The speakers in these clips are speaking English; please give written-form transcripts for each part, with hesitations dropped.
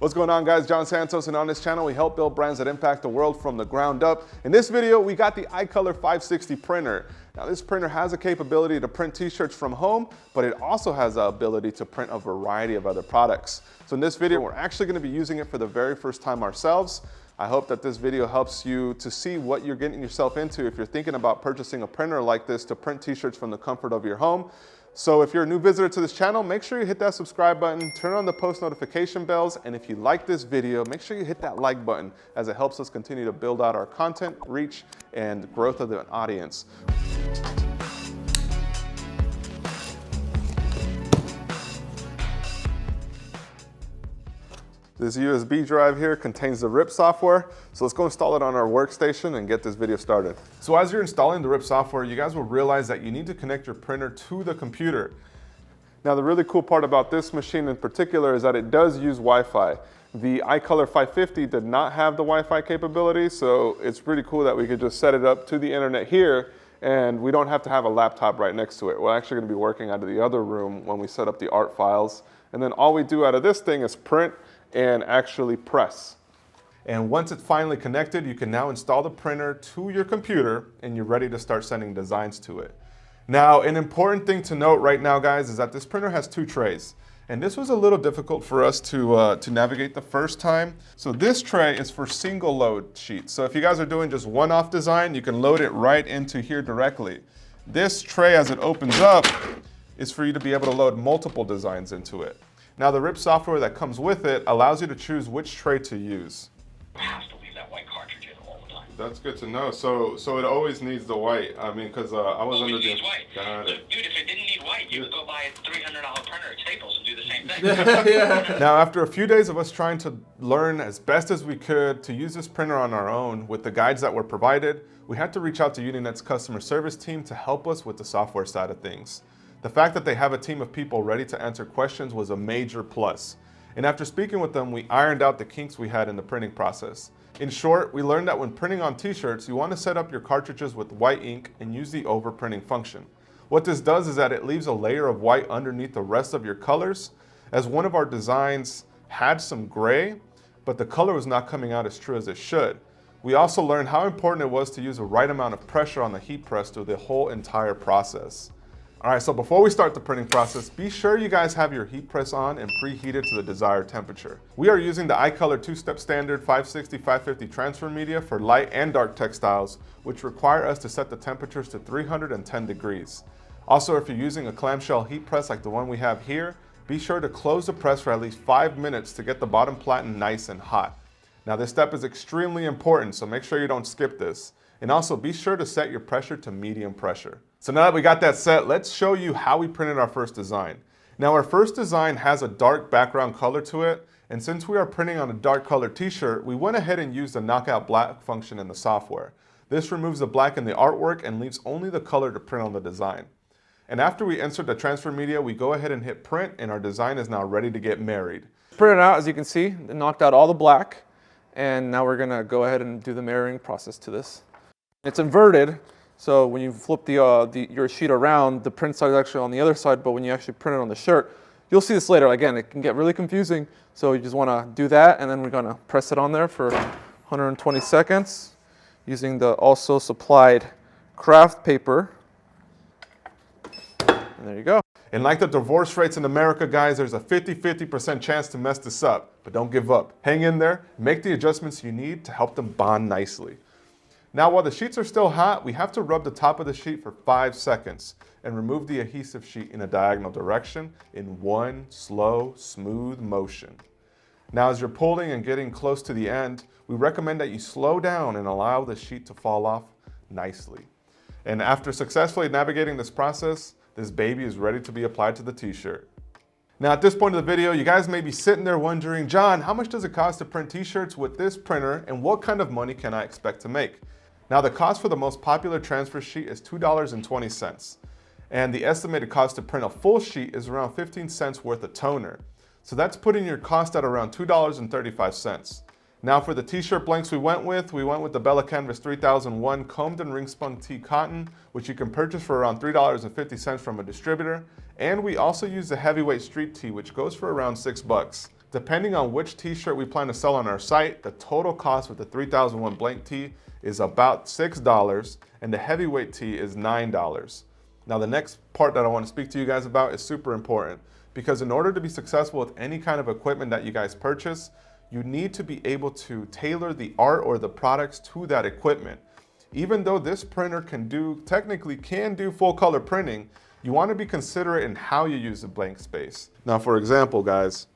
What's going on, guys? John Santos, and on this channel we help build brands that impact the world from the ground up. In this video we got the icolor 560 printer. Now this printer has a capability to print t-shirts from home, but it also has the ability to print a variety of other products. So in this video we're actually going to be using it for the very first time ourselves. I hope that this video helps you to see what you're getting yourself into if you're thinking about purchasing a printer like this to print t-shirts from the comfort of your home. So if you're a new visitor to this channel, make sure you hit that subscribe button, turn on the post notification bells, and if you like this video, make sure you hit that like button as it helps us continue to build out our content, reach, and growth of the audience. This USB drive here contains the RIP software, so let's go install it on our workstation and get this video started. So as you're installing the RIP software, you guys will realize that you need to connect your printer to the computer. Now the really cool part about this machine in particular is that it does use Wi-Fi. The icolor 550 did not have the Wi-Fi capability, so it's pretty cool that we could just set it up to the internet here and we don't have to have a laptop right next to it. We're actually going to be working out of the other room when we set up the art files. And then all we do out of this thing is print and actually press. And once it's finally connected, you can now install the printer to your computer and you're ready to start sending designs to it. Now, an important thing to note right now, guys, is that this printer has two trays. And this was a little difficult for us to navigate the first time. So this tray is for single load sheets. So if you guys are doing just one-off design, you can load it right into here directly. This tray, as it opens up, is for you to be able to load multiple designs into it. Now the RIP software that comes with it allows you to choose which tray to use. You have to leave that white cartridge in all the time. That's good to know. So it always needs the white. I mean, because I was under the... white. Got it. Dude, if it didn't need white, you could go buy a $300 printer at Staples and do the same thing. Yeah. Now, after a few days of us trying to learn as best as we could to use this printer on our own with the guides that were provided, we had to reach out to Unit's customer service team to help us with the software side of things. The fact that they have a team of people ready to answer questions was a major plus. And after speaking with them, we ironed out the kinks we had in the printing process. In short, we learned that when printing on t-shirts, you want to set up your cartridges with white ink and use the overprinting function. What this does is that it leaves a layer of white underneath the rest of your colors, as one of our designs had some gray, but the color was not coming out as true as it should. We also learned how important it was to use the right amount of pressure on the heat press through the whole entire process. All right, so before we start the printing process, be sure you guys have your heat press on and preheated to the desired temperature. We are using the icolor two-step standard 560-550 transfer media for light and dark textiles, which require us to set the temperatures to 310 degrees. Also, if you're using a clamshell heat press like the one we have here, be sure to close the press for at least 5 minutes to get the bottom platen nice and hot. Now this step is extremely important, so make sure you don't skip this. And also be sure to set your pressure to medium pressure. So now that we got that set, let's show you how we printed our first design. Now our first design has a dark background color to it, and since we are printing on a dark colored t-shirt, we went ahead and used the knockout black function in the software. This removes the black in the artwork and leaves only the color to print on the design. And after we insert the transfer media, we go ahead and hit print, and our design is now ready to get married. Printed out, as you can see, it knocked out all the black, and now we're gonna go ahead and do the mirroring process to this. It's inverted, so when you flip your sheet around, the print side is actually on the other side, but when you actually print it on the shirt, you'll see this later. Again, it can get really confusing, so you just want to do that, and then we're going to press it on there for 120 seconds using the also supplied craft paper. And there you go. And like the divorce rates in America, guys, there's a 50-50% chance to mess this up, but don't give up. Hang in there, make the adjustments you need to help them bond nicely. Now, while the sheets are still hot, we have to rub the top of the sheet for 5 seconds and remove the adhesive sheet in a diagonal direction in one slow, smooth motion. Now, as you're pulling and getting close to the end, we recommend that you slow down and allow the sheet to fall off nicely. And after successfully navigating this process, this baby is ready to be applied to the t-shirt. Now, at this point of the video, you guys may be sitting there wondering, John, how much does it cost to print t-shirts with this printer, and what kind of money can I expect to make? Now, the cost for the most popular transfer sheet is $2.20, and the estimated cost to print a full sheet is around 15 cents worth of toner. So that's putting your cost at around $2.35. Now for the t-shirt blanks we went with the Bella Canvas 3001 combed and ring spun tee cotton, which you can purchase for around $3.50 from a distributor. And we also use the heavyweight street tee, which goes for around $6. Depending on which t-shirt we plan to sell on our site, the total cost with the 3001 blank tee is about $6 and the heavyweight tee is $9. Now the next part that I want to speak to you guys about is super important because in order to be successful with any kind of equipment that you guys purchase, you need to be able to tailor the art or the products to that equipment. Even though this printer technically can do full color printing, you want to be considerate in how you use the blank space. Now, for example, guys,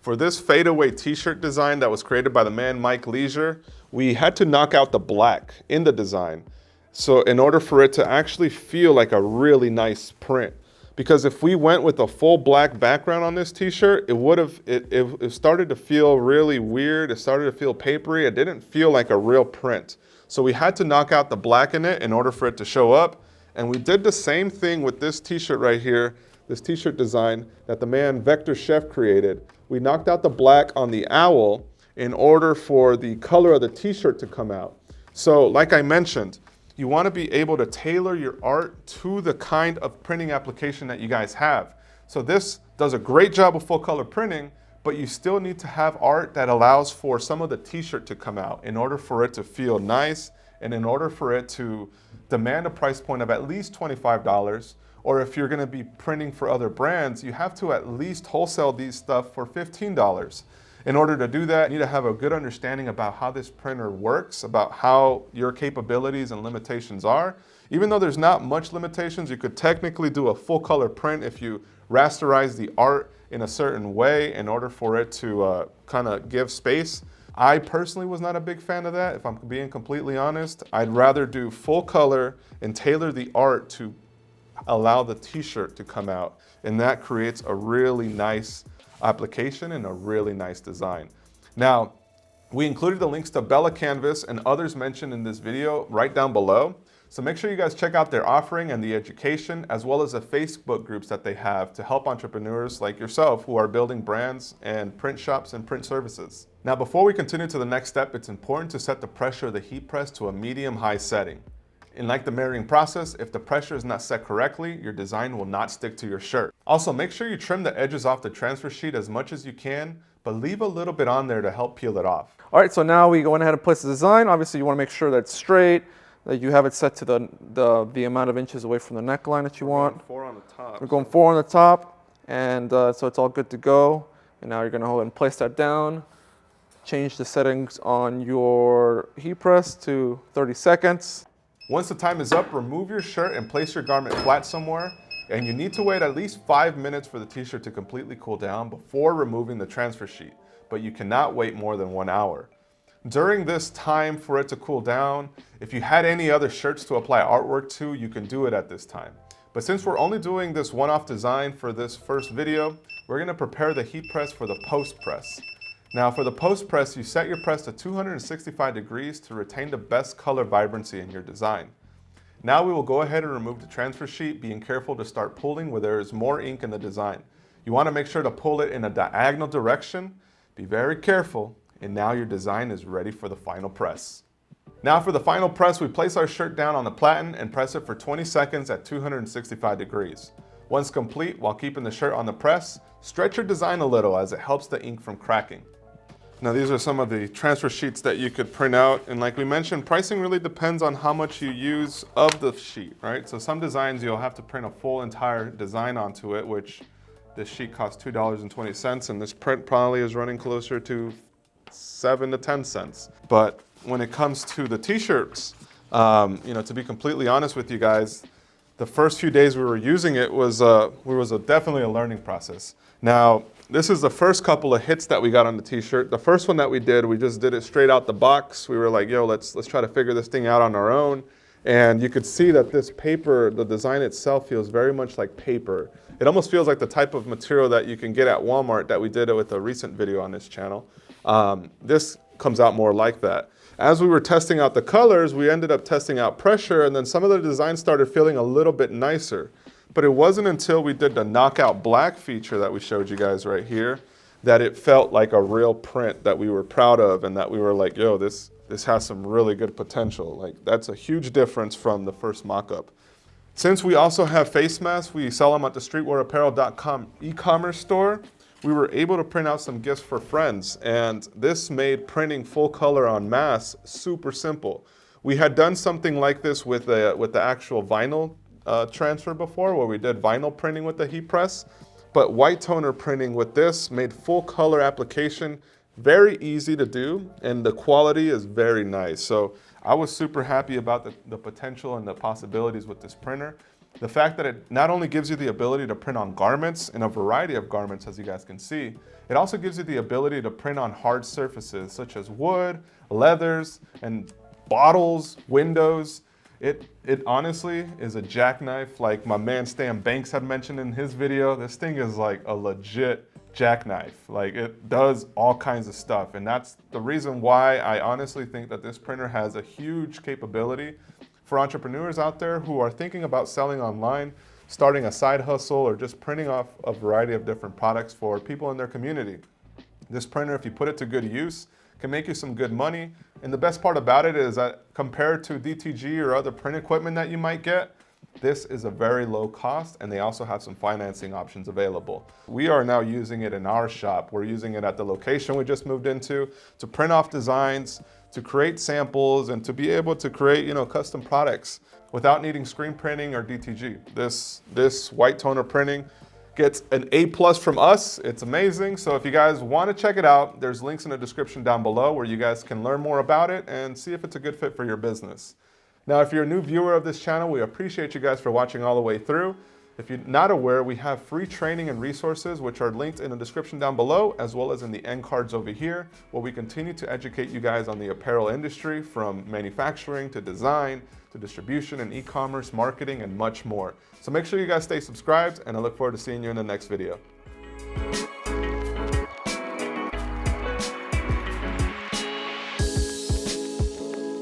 for this fadeaway t-shirt design that was created by the man Mike Leisure, we had to knock out the black in the design. So in order for it to actually feel like a really nice print, because if we went with a full black background on this t-shirt, it started to feel really weird. It started to feel papery. It didn't feel like a real print. So we had to knock out the black in it in order for it to show up. And we did the same thing with this t-shirt right here, this t-shirt design that the man Vector Chef created. We knocked out the black on the owl in order for the color of the t-shirt to come out. So like I mentioned, you want to be able to tailor your art to the kind of printing application that you guys have. So this does a great job of full color printing, but you still need to have art that allows for some of the t-shirt to come out in order for it to feel nice and in order for it to demand a price point of at least $25, or if you're going to be printing for other brands, you have to at least wholesale these stuff for $15. In order to do that, you need to have a good understanding about how this printer works, about how your capabilities and limitations are. Even though there's not much limitations, you could technically do a full color print if you rasterize the art in a certain way in order for it to kind of give space. I personally was not a big fan of that, if I'm being completely honest. I'd rather do full color and tailor the art to allow the t-shirt to come out. And that creates a really nice application and a really nice design. Now, we included the links to Bella Canvas and others mentioned in this video right down below. So make sure you guys check out their offering and the education, as well as the Facebook groups that they have to help entrepreneurs like yourself who are building brands and print shops and print services. Now, before we continue to the next step, it's important to set the pressure of the heat press to a medium-high setting. And like the mirroring process, if the pressure is not set correctly, your design will not stick to your shirt. Also, make sure you trim the edges off the transfer sheet as much as you can, but leave a little bit on there to help peel it off. All right, so now we go ahead and place the design. Obviously, you want to make sure that it's straight, that you have it set to the amount of inches away from the neckline that you want. 4 on the top. We're going 4 on the top, and so it's all good to go. And now you're going to go ahead and place that down. Change the settings on your heat press to 30 seconds. Once the time is up, remove your shirt and place your garment flat somewhere. And you need to wait at least 5 minutes for the t-shirt to completely cool down before removing the transfer sheet. But you cannot wait more than 1 hour. During this time for it to cool down, if you had any other shirts to apply artwork to, you can do it at this time. But since we're only doing this one-off design for this first video, we're gonna prepare the heat press for the post press. Now for the post press, you set your press to 265 degrees to retain the best color vibrancy in your design. Now we will go ahead and remove the transfer sheet, being careful to start pulling where there is more ink in the design. You wanna make sure to pull it in a diagonal direction. Be very careful. And now your design is ready for the final press. Now for the final press, we place our shirt down on the platen and press it for 20 seconds at 265 degrees. Once complete, while keeping the shirt on the press, stretch your design a little as it helps the ink from cracking. Now these are some of the transfer sheets that you could print out. And like we mentioned, pricing really depends on how much you use of the sheet, right? So some designs you'll have to print a full entire design onto it, which this sheet costs $2.20, and this print probably is running closer to 7 to 10 cents. But when it comes to the t-shirts, to be completely honest with you guys, the first few days we were using it was definitely a learning process. Now, this is the first couple of hits that we got on the t-shirt. The first one that we just did it straight out the box. We were like, yo, let's try to figure this thing out on our own. And you could see that this paper, the design itself feels very much like paper. It almost feels like the type of material that you can get at Walmart that we did it with a recent video on this channel. This comes out more like that. As we were testing out the colors, we ended up testing out pressure, and then some of the designs started feeling a little bit nicer. But it wasn't until we did the knockout black feature that we showed you guys right here that it felt like a real print that we were proud of, and that we were like, yo, this has some really good potential. Like, that's a huge difference from the first mock-up. Since we also have face masks, we sell them at the streetwearapparel.com e-commerce store. we were able to print out some gifts for friends, and this made printing full color en masse super simple. We had done something like this with the actual vinyl transfer before, where we did vinyl printing with the heat press, but white toner printing with this made full color application very easy to do, and the quality is very nice. So I was super happy about the potential and the possibilities with this printer. The fact that it not only gives you the ability to print on garments, in a variety of garments as you guys can see, it also gives you the ability to print on hard surfaces such as wood, leathers, and bottles, windows. It honestly is a jackknife, like my man Stan Banks had mentioned in his video. This thing is like a legit jackknife. Like, it does all kinds of stuff, and that's the reason why I honestly think that this printer has a huge capability for entrepreneurs out there who are thinking about selling online, starting a side hustle, or just printing off a variety of different products for people in their community. This printer, if you put it to good use, can make you some good money. And the best part about it is that compared to DTG or other print equipment that you might get, this is a very low cost, and they also have some financing options available. We are now using it in our shop. We're using it at the location we just moved into to print off designs, to create samples, and to be able to create, custom products without needing screen printing or DTG. This white toner printing gets an A+ from us. It's amazing. So if you guys want to check it out, there's links in the description down below where you guys can learn more about it and see if it's a good fit for your business. Now, if you're a new viewer of this channel, we appreciate you guys for watching all the way through. If you're not aware, we have free training and resources which are linked in the description down below, as well as in the end cards over here, where we continue to educate you guys on the apparel industry, from manufacturing to design to distribution and e-commerce, marketing, and much more. So make sure you guys stay subscribed, and I look forward to seeing you in the next video.